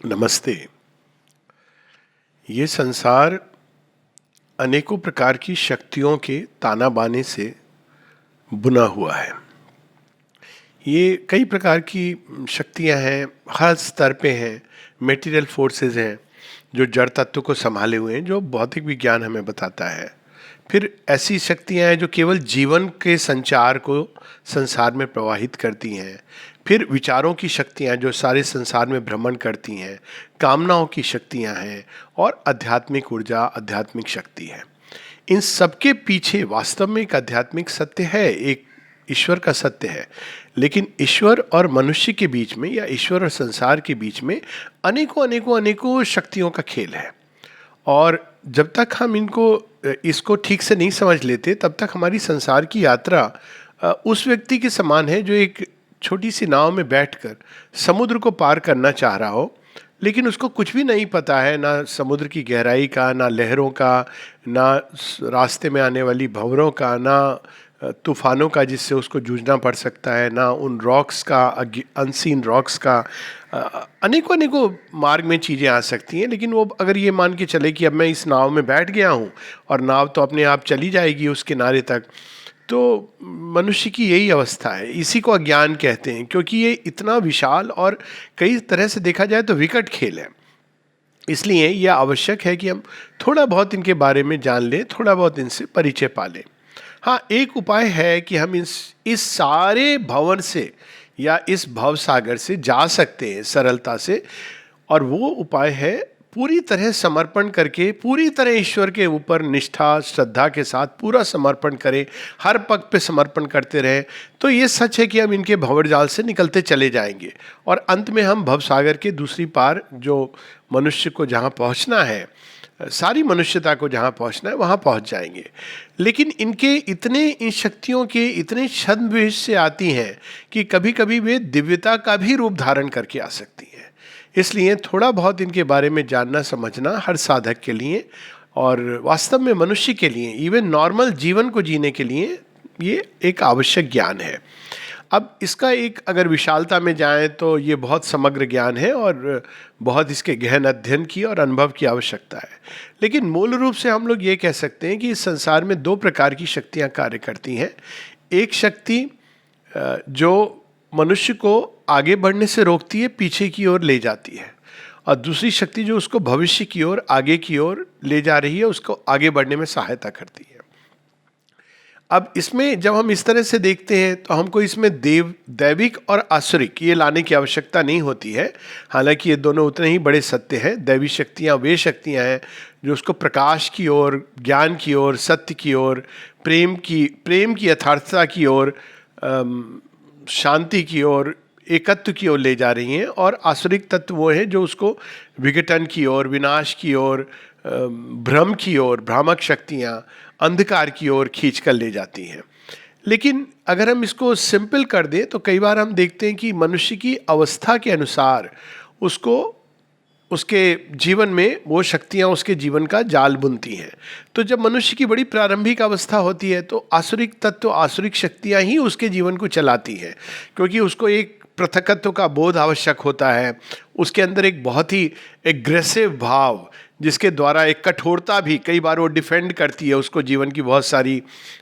नमस्ते। ये संसार अनेकों प्रकार की शक्तियों के ताना बाने से बुना हुआ है। ये कई प्रकार की शक्तियां हैं, हर स्तर पे हैं। मेटीरियल फोर्सेस हैं जो जड़ तत्व को संभाले हुए हैं, जो भौतिक विज्ञान हमें बताता है। फिर ऐसी शक्तियां हैं जो केवल जीवन के संचार को संसार में प्रवाहित करती हैं। फिर विचारों की शक्तियां जो सारे संसार में भ्रमण करती हैं। कामनाओं की शक्तियां हैं और आध्यात्मिक ऊर्जा, आध्यात्मिक शक्ति है। इन सबके पीछे वास्तव में एक आध्यात्मिक सत्य है, एक ईश्वर का सत्य है। लेकिन ईश्वर और मनुष्य के बीच में या ईश्वर और संसार के बीच में अनेकों अनेकों अनेकों शक्तियों का खेल है। और जब तक हम इसको ठीक से नहीं समझ लेते, तब तक हमारी संसार की यात्रा उस व्यक्ति के समान है जो एक छोटी सी नाव में बैठकर समुद्र को पार करना चाह रहा हो, लेकिन उसको कुछ भी नहीं पता है, ना समुद्र की गहराई का, ना लहरों का, ना रास्ते में आने वाली भंवरों का, ना तूफानों का जिससे उसको जूझना पड़ सकता है, ना उन रॉक्स का, अनसीन रॉक्स का। अनेकों अनेकों मार्ग में चीज़ें आ सकती हैं। लेकिन वो अगर ये मान के चले कि अब मैं इस नाव में बैठ गया हूँ और नाव तो अपने आप चली जाएगी उस किनारे तक, तो मनुष्य की यही अवस्था है। इसी को अज्ञान कहते हैं, क्योंकि ये इतना विशाल और कई तरह से देखा जाए तो विकट खेल है। इसलिए यह आवश्यक है कि हम थोड़ा बहुत इनके बारे में जान लें, थोड़ा बहुत इनसे परिचय पा लें। हाँ, एक उपाय है कि हम इस सारे भंवर से या इस भव सागर से जा सकते हैं सरलता से। और वो उपाय है पूरी तरह समर्पण करके, पूरी तरह ईश्वर के ऊपर निष्ठा श्रद्धा के साथ पूरा समर्पण करें, हर पग पे समर्पण करते रहें। तो ये सच है कि हम इनके भंवर जाल से निकलते चले जाएंगे और अंत में हम भवसागर के दूसरी पार, जो मनुष्य को जहाँ पहुँचना है, सारी मनुष्यता को जहाँ पहुँचना है, वहाँ पहुँच जाएंगे। लेकिन इन शक्तियों के इतने छद्मवेश से आती हैं कि कभी कभी वे दिव्यता का भी रूप धारण करके आ सकती हैं। इसलिए थोड़ा बहुत इनके बारे में जानना समझना हर साधक के लिए और वास्तव में मनुष्य के लिए, इवन नॉर्मल जीवन को जीने के लिए, ये एक आवश्यक ज्ञान है। अब इसका एक अगर विशालता में जाएं तो ये बहुत समग्र ज्ञान है और बहुत इसके गहन अध्ययन की और अनुभव की आवश्यकता है। लेकिन मूल रूप से हम लोग ये कह सकते हैं कि इस संसार में दो प्रकार की शक्तियां कार्य करती हैं। एक शक्ति जो मनुष्य को आगे बढ़ने से रोकती है, पीछे की ओर ले जाती है, और दूसरी शक्ति जो उसको भविष्य की ओर, आगे की ओर ले जा रही है, उसको आगे बढ़ने में सहायता करती है। अब इसमें जब हम इस तरह से देखते हैं तो हमको इसमें दैविक और आसुरिक ये लाने की आवश्यकता नहीं होती है। हालांकि ये दोनों उतने ही बड़े सत्य हैं। दैवी शक्तियाँ वे शक्तियाँ हैं जो उसको प्रकाश की ओर, ज्ञान की ओर, सत्य की ओर, प्रेम की यथार्थता की ओर, शांति की ओर, एकत्व की ओर ले जा रही हैं। और आसुरिक तत्व वो है जो उसको विघटन की ओर, विनाश की ओर, भ्रम की ओर, भ्रामक शक्तियाँ अंधकार की ओर खींच कर ले जाती हैं। लेकिन अगर हम इसको सिंपल कर दें तो कई बार हम देखते हैं कि मनुष्य की अवस्था के अनुसार उसको, उसके जीवन में वो शक्तियाँ उसके जीवन का जाल बुनती हैं। तो जब मनुष्य की बड़ी प्रारंभिक अवस्था होती है तो आसुरिक तत्व, आसुरिक शक्तियाँ ही उसके जीवन को चलाती हैं, क्योंकि उसको एक पृथकत्व का बोध आवश्यक होता है। उसके अंदर एक बहुत ही एग्रेसिव भाव, जिसके द्वारा एक कठोरता भी, कई बार वो डिफेंड करती है उसको जीवन की बहुत सारी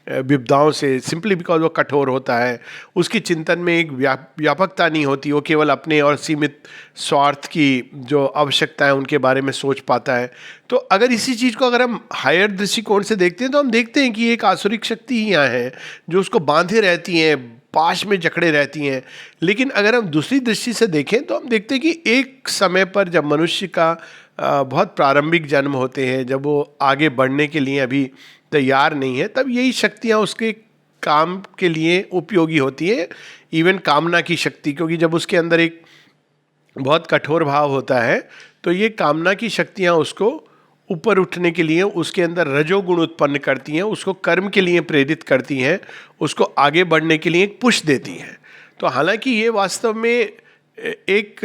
विपदाओं से, सिंपली बिकॉज वो कठोर होता है। उसकी चिंतन में एक व्यापकता नहीं होती, वो केवल अपने और सीमित स्वार्थ की जो आवश्यकता है उनके बारे में सोच पाता है। तो अगर इसी चीज़ को अगर हम हायर दृष्टिकोण से देखते हैं तो हम देखते हैं कि एक आसुरिक शक्ति ही यहाँ है जो उसको बांधे रहती हैं, पाश में जकड़े रहती हैं। लेकिन अगर हम दूसरी दृष्टि से देखें तो हम देखते हैं कि एक समय पर जब मनुष्य का बहुत प्रारंभिक जन्म होते हैं, जब वो आगे बढ़ने के लिए अभी तैयार नहीं है, तब यही शक्तियाँ उसके काम के लिए उपयोगी होती है। इवन कामना की शक्ति, क्योंकि जब उसके अंदर एक बहुत कठोर भाव होता है तो ये कामना की शक्तियाँ उसको ऊपर उठने के लिए, उसके अंदर रजोगुण उत्पन्न करती हैं, उसको कर्म के लिए प्रेरित करती हैं, उसको आगे बढ़ने के लिए एक पुश देती हैं। तो हालांकि ये वास्तव में एक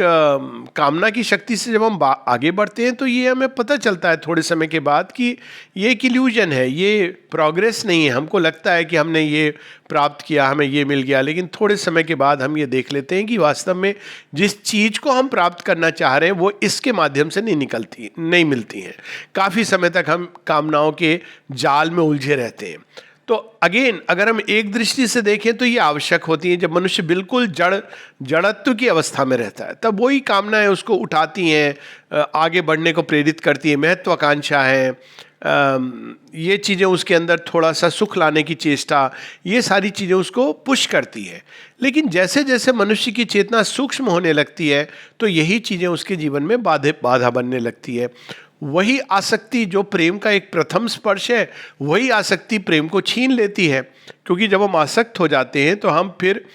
कामना की शक्ति से जब हम आगे बढ़ते हैं तो ये हमें पता चलता है थोड़े समय के बाद कि ये एक इल्यूजन है, ये प्रोग्रेस नहीं है। हमको लगता है कि हमने ये प्राप्त किया, हमें ये मिल गया, लेकिन थोड़े समय के बाद हम ये देख लेते हैं कि वास्तव में जिस चीज़ को हम प्राप्त करना चाह रहे हैं वो इसके माध्यम से नहीं मिलती हैं। काफ़ी समय तक हम कामनाओं के जाल में उलझे रहते हैं। तो अगेन अगर हम एक दृष्टि से देखें तो ये आवश्यक होती है। जब मनुष्य बिल्कुल जड़त्व की अवस्था में रहता है तब वही कामनाएं उसको उठाती हैं, आगे बढ़ने को प्रेरित करती है, महत्वाकांक्षा है, ये चीज़ें उसके अंदर थोड़ा सा सुख लाने की चेष्टा, ये सारी चीज़ें उसको पुश करती है। लेकिन जैसे जैसे मनुष्य की चेतना सूक्ष्म होने लगती है तो यही चीज़ें उसके जीवन में बाधा बनने लगती है। वही आसक्ति जो प्रेम का एक प्रथम स्पर्श है, वही आसक्ति प्रेम को छीन लेती है। क्योंकि जब हम आसक्त हो जाते हैं तो हम फिर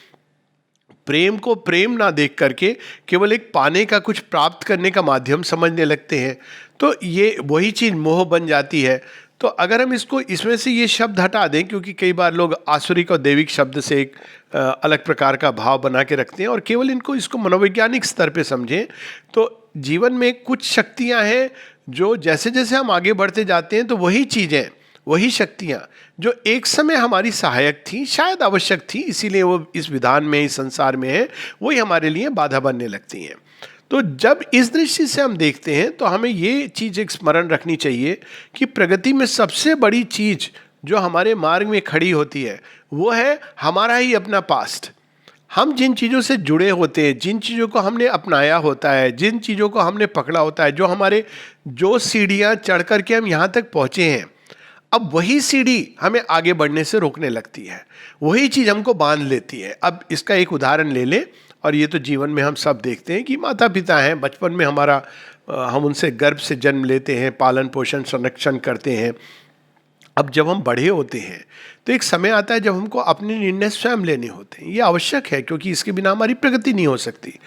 प्रेम को प्रेम ना देख करके केवल एक पाने का, कुछ प्राप्त करने का माध्यम समझने लगते हैं। तो ये वही चीज़ मोह बन जाती है। तो अगर हम इसमें से ये शब्द हटा दें, क्योंकि कई बार लोग आसुरिक और दैविक शब्द से एक अलग प्रकार का भाव बना के रखते हैं और केवल इसको मनोवैज्ञानिक स्तर पे समझें, तो जीवन में कुछ शक्तियां हैं जो जैसे जैसे हम आगे बढ़ते जाते हैं तो वही चीज़ें, वही शक्तियाँ जो एक समय हमारी सहायक थी, शायद आवश्यक थी, इसीलिए वो इस विधान में, इस संसार में है, वही हमारे लिए बाधा बनने लगती हैं। तो जब इस दृष्टि से हम देखते हैं तो हमें ये चीज़ एक स्मरण रखनी चाहिए कि प्रगति में सबसे बड़ी चीज़ जो हमारे मार्ग में खड़ी होती है वो है हमारा ही अपना पास्ट। हम जिन चीज़ों से जुड़े होते हैं, जिन चीज़ों को हमने अपनाया होता है, जिन चीज़ों को हमने पकड़ा होता है, जो सीढ़ियाँ चढ़ करके हम यहाँ तक पहुँचे हैं, अब वही सीढ़ी हमें आगे बढ़ने से रोकने लगती है, वही चीज़ हमको बांध लेती है। अब इसका एक उदाहरण ले लें, और ये तो जीवन में हम सब देखते हैं कि माता पिता हैं, बचपन में हम उनसे गर्भ से जन्म लेते हैं, पालन पोषण संरक्षण करते हैं। अब जब हम बड़े होते हैं तो एक समय आता है जब हमको अपने निर्णय स्वयं लेने होते हैं। ये आवश्यक है क्योंकि इसके बिना हमारी प्रगति नहीं हो सकती।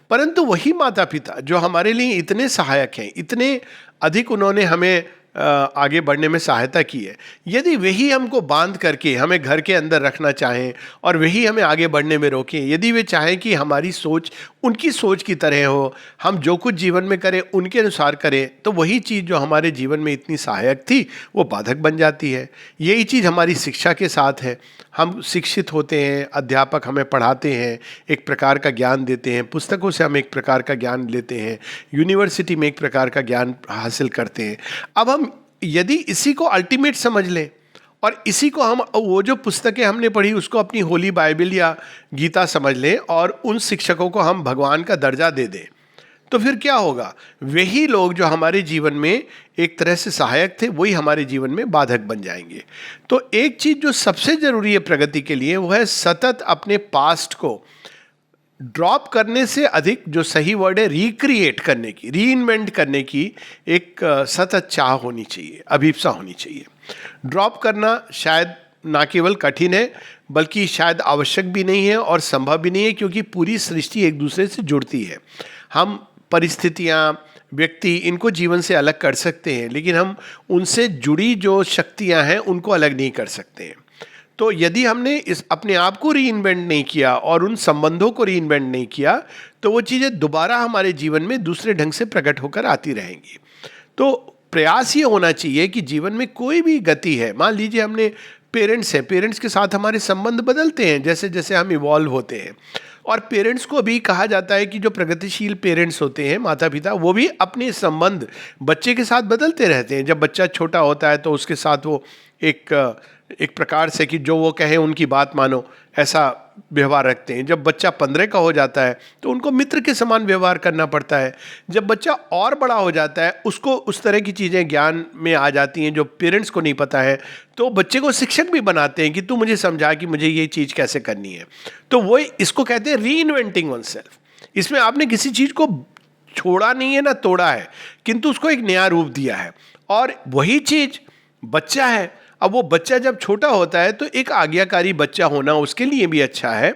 परंतु वही माता पिता जो हमारे लिए इतने सहायक हैं, इतने अधिक उन्होंने हमें आगे बढ़ने में सहायता की है, यदि वही हमको बांध करके हमें घर के अंदर रखना चाहें और वही हमें आगे बढ़ने में रोकें, यदि वे चाहें कि हमारी सोच उनकी सोच की तरह हो, हम जो कुछ जीवन में करें उनके अनुसार करें, तो वही चीज़ जो हमारे जीवन में इतनी सहायक थी वो बाधक बन जाती है। यही चीज़ हमारी शिक्षा के साथ है। हम शिक्षित होते हैं, अध्यापक हमें पढ़ाते हैं, एक प्रकार का ज्ञान देते हैं, पुस्तकों से हम एक प्रकार का ज्ञान लेते हैं, यूनिवर्सिटी में एक प्रकार का ज्ञान हासिल करते हैं। अब हम यदि इसी को अल्टीमेट समझ लें और इसी को हम वो जो पुस्तकें हमने पढ़ी उसको अपनी होली बाइबल या गीता समझ लें और उन शिक्षकों को हम भगवान का दर्जा दे दें, तो फिर क्या होगा? वही लोग जो हमारे जीवन में एक तरह से सहायक थे वही हमारे जीवन में बाधक बन जाएंगे। तो एक चीज़ जो सबसे ज़रूरी है प्रगति के लिए वो है सतत अपने पास्ट को ड्रॉप करने से अधिक, जो सही वर्ड है, रिक्रिएट करने की, रीइन्वेंट करने की एक सतत चाह होनी चाहिए, अभिप्सा होनी चाहिए। ड्रॉप करना शायद ना केवल कठिन है बल्कि शायद आवश्यक भी नहीं है और संभव भी नहीं है, क्योंकि पूरी सृष्टि एक दूसरे से जुड़ती है। हम परिस्थितियाँ, व्यक्ति, इनको जीवन से अलग कर सकते हैं, लेकिन हम उनसे जुड़ी जो शक्तियाँ हैं उनको अलग नहीं कर सकते हैं। तो यदि हमने अपने आप को रीइन्वेंट नहीं किया और उन संबंधों को रीइन्वेंट नहीं किया तो वो चीज़ें दोबारा हमारे जीवन में दूसरे ढंग से प्रकट होकर आती रहेंगी। तो प्रयास ये होना चाहिए कि जीवन में कोई भी गति है, मान लीजिए हमने पेरेंट्स हैं, पेरेंट्स के साथ हमारे संबंध बदलते हैं जैसे जैसे हम इवॉल्व होते हैं। और पेरेंट्स को भी कहा जाता है कि जो प्रगतिशील पेरेंट्स होते हैं, माता पिता, वो भी अपने संबंध बच्चे के साथ बदलते रहते हैं। जब बच्चा छोटा होता है तो उसके साथ वो एक प्रकार से कि जो वो कहे उनकी बात मानो, ऐसा व्यवहार रखते हैं। जब बच्चा 15 का हो जाता है तो उनको मित्र के समान व्यवहार करना पड़ता है। जब बच्चा और बड़ा हो जाता है उसको उस तरह की चीज़ें ज्ञान में आ जाती हैं जो पेरेंट्स को नहीं पता है, तो बच्चे को शिक्षक भी बनाते हैं कि तू मुझे समझा कि मुझे ये चीज़ कैसे करनी है। तो वो इसको कहते हैं रीइन्वेंटिंग वनसेल्फ। इसमें आपने किसी चीज़ को छोड़ा नहीं है ना तोड़ा है, किंतु उसको एक नया रूप दिया है। और वही चीज़ बच्चा है। अब वो बच्चा जब छोटा होता है तो एक आज्ञाकारी बच्चा होना उसके लिए भी अच्छा है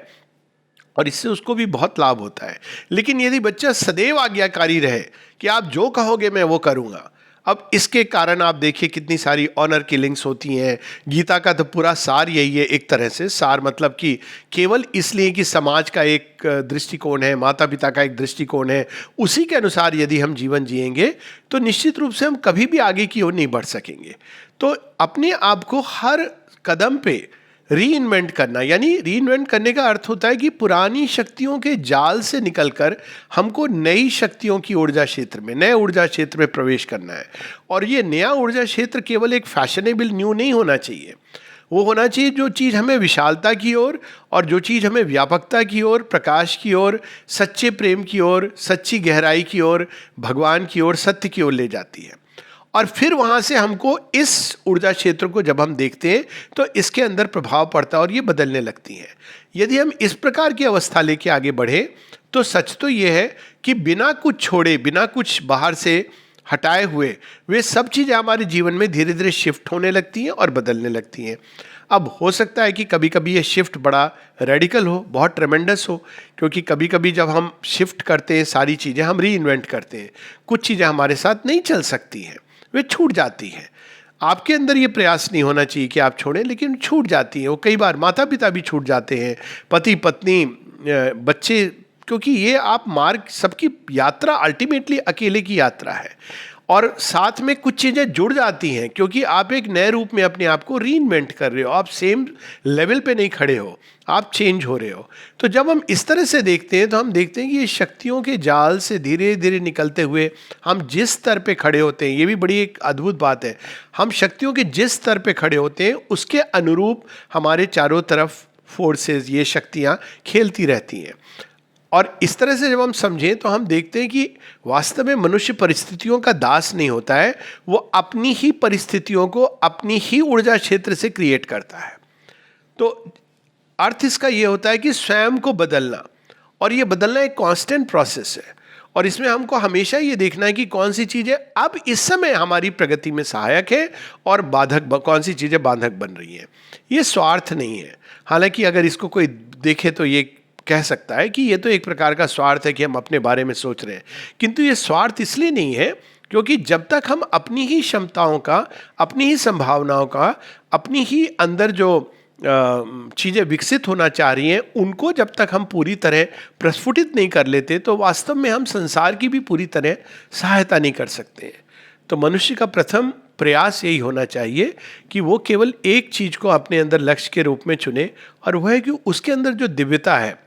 और इससे उसको भी बहुत लाभ होता है। लेकिन यदि बच्चा सदैव आज्ञाकारी रहे कि आप जो कहोगे मैं वो करूँगा, अब इसके कारण आप देखिए कितनी सारी ऑनर किलिंग्स होती हैं। गीता का तो पूरा सार यही है, एक तरह से सार मतलब कि केवल इसलिए कि समाज का एक दृष्टिकोण है, माता पिता का एक दृष्टिकोण है, उसी के अनुसार यदि हम जीवन जिएंगे तो निश्चित रूप से हम कभी भी आगे की ओर नहीं बढ़ सकेंगे। तो अपने आप को हर कदम पे री इन्वेंट करना, यानी री इन्वेंट करने का अर्थ होता है कि पुरानी शक्तियों के जाल से निकलकर हमको नई शक्तियों की ऊर्जा क्षेत्र में, नए ऊर्जा क्षेत्र में प्रवेश करना है। और ये नया ऊर्जा क्षेत्र केवल एक फैशनेबल न्यू नहीं होना चाहिए, वो होना चाहिए जो चीज़ हमें विशालता की ओर और जो चीज़ हमें व्यापकता की ओर, प्रकाश की ओर, सच्चे प्रेम की ओर, सच्ची गहराई की ओर, भगवान की ओर, सत्य की ओर ले जाती है। और फिर वहाँ से हमको इस ऊर्जा क्षेत्र को जब हम देखते हैं तो इसके अंदर प्रभाव पड़ता है और ये बदलने लगती हैं। यदि हम इस प्रकार की अवस्था लेके आगे बढ़े तो सच तो ये है कि बिना कुछ छोड़े, बिना कुछ बाहर से हटाए हुए, वे सब चीज़ें हमारे जीवन में धीरे धीरे शिफ्ट होने लगती हैं और बदलने लगती हैं। अब हो सकता है कि कभी कभी ये शिफ्ट बड़ा रेडिकल हो, बहुत ट्रेमेंडस हो, क्योंकि कभी कभी जब हम शिफ्ट करते हैं सारी चीज़ें, हम री इन्वेंट करते हैं, कुछ चीज़ें हमारे साथ नहीं चल सकती हैं, वे छूट जाती हैं। आपके अंदर ये प्रयास नहीं होना चाहिए कि आप छोड़ें, लेकिन छूट जाती हैं। वो कई बार माता पिता भी छूट जाते हैं, पति पत्नी, बच्चे, क्योंकि ये आप मार्ग, सबकी यात्रा अल्टीमेटली अकेले की यात्रा है। और साथ में कुछ चीज़ें जुड़ जाती हैं क्योंकि आप एक नए रूप में अपने आप को रीइन्वेंट कर रहे हो, आप सेम लेवल पे नहीं खड़े हो, आप चेंज हो रहे हो। तो जब हम इस तरह से देखते हैं तो हम देखते हैं कि ये शक्तियों के जाल से धीरे धीरे निकलते हुए हम जिस स्तर पे खड़े होते हैं, ये भी बड़ी एक अद्भुत बात है, हम शक्तियों के जिस स्तर पे खड़े होते हैं उसके अनुरूप हमारे चारों तरफ फोर्सेस, ये शक्तियाँ खेलती रहती हैं। और इस तरह से जब हम समझें तो हम देखते हैं कि वास्तव में मनुष्य परिस्थितियों का दास नहीं होता है, वो अपनी ही परिस्थितियों को अपनी ही ऊर्जा क्षेत्र से क्रिएट करता है। तो अर्थ इसका ये होता है कि स्वयं को बदलना, और ये बदलना एक कांस्टेंट प्रोसेस है। और इसमें हमको हमेशा ये देखना है कि कौन सी चीज़ें अब इस समय हमारी प्रगति में सहायक है और बाधक, कौन सी चीज़ें बाधक बन रही हैं। ये स्वार्थ नहीं है। हालांकि अगर इसको कोई देखे तो ये कह सकता है कि ये तो एक प्रकार का स्वार्थ है कि हम अपने बारे में सोच रहे हैं, किंतु ये स्वार्थ इसलिए नहीं है क्योंकि जब तक हम अपनी ही क्षमताओं का, अपनी ही संभावनाओं का, अपनी ही अंदर जो चीज़ें विकसित होना चाह रही हैं उनको जब तक हम पूरी तरह प्रस्फुटित नहीं कर लेते तो वास्तव में हम संसार की भी पूरी तरह सहायता नहीं कर सकते हैं। तो मनुष्य का प्रथम प्रयास यही होना चाहिए कि वो केवल एक चीज़ को अपने अंदर लक्ष्य के रूप में चुने, और वह है कि उसके अंदर जो दिव्यता है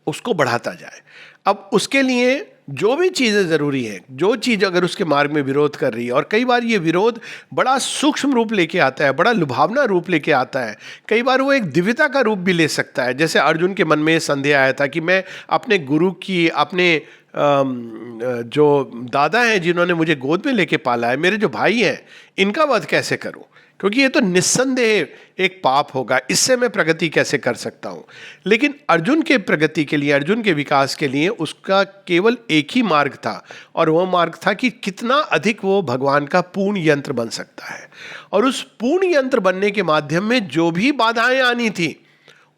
उसको बढ़ाता जाए। अब उसके लिए जो भी चीज़ें ज़रूरी हैं, जो चीज़ अगर उसके मार्ग में विरोध कर रही है, और कई बार ये विरोध बड़ा सूक्ष्म रूप लेके आता है, बड़ा लुभावना रूप लेके आता है, कई बार वो एक दिव्यता का रूप भी ले सकता है। जैसे अर्जुन के मन में संदेह आया था कि मैं अपने गुरु की, अपने जो दादा हैं जिन्होंने मुझे गोद में लेके पाला है, मेरे जो भाई हैं, इनका वध कैसे करूं, क्योंकि ये तो निस्संदेह एक पाप होगा, इससे मैं प्रगति कैसे कर सकता हूँ। लेकिन अर्जुन के प्रगति के लिए, अर्जुन के विकास के लिए उसका केवल एक ही मार्ग था, और वो मार्ग था कि कितना अधिक वो भगवान का पूर्ण यंत्र बन सकता है। और उस पूर्ण यंत्र बनने के माध्यम में जो भी बाधाएं आनी थी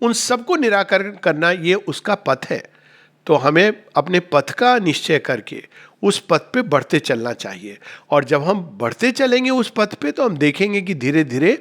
उन सबको निराकरण करना, ये उसका पथ है। तो हमें अपने पथ का निश्चय करके उस पथ पे बढ़ते चलना चाहिए। और जब हम बढ़ते चलेंगे उस पथ पे तो हम देखेंगे कि धीरे धीरे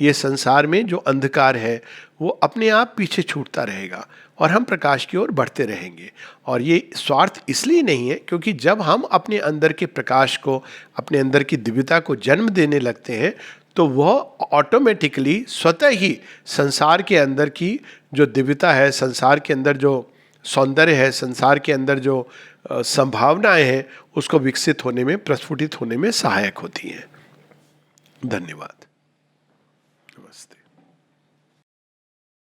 ये संसार में जो अंधकार है वो अपने आप पीछे छूटता रहेगा और हम प्रकाश की ओर बढ़ते रहेंगे। और ये स्वार्थ इसलिए नहीं है क्योंकि जब हम अपने अंदर के प्रकाश को, अपने अंदर की दिव्यता को जन्म देने लगते हैं तो वह ऑटोमेटिकली स्वतः ही संसार के अंदर की जो दिव्यता है, संसार के अंदर जो सौंदर्य है, संसार के अंदर जो संभावनाएं हैं, उसको विकसित होने में, प्रस्फुटित होने में सहायक होती हैं। धन्यवाद।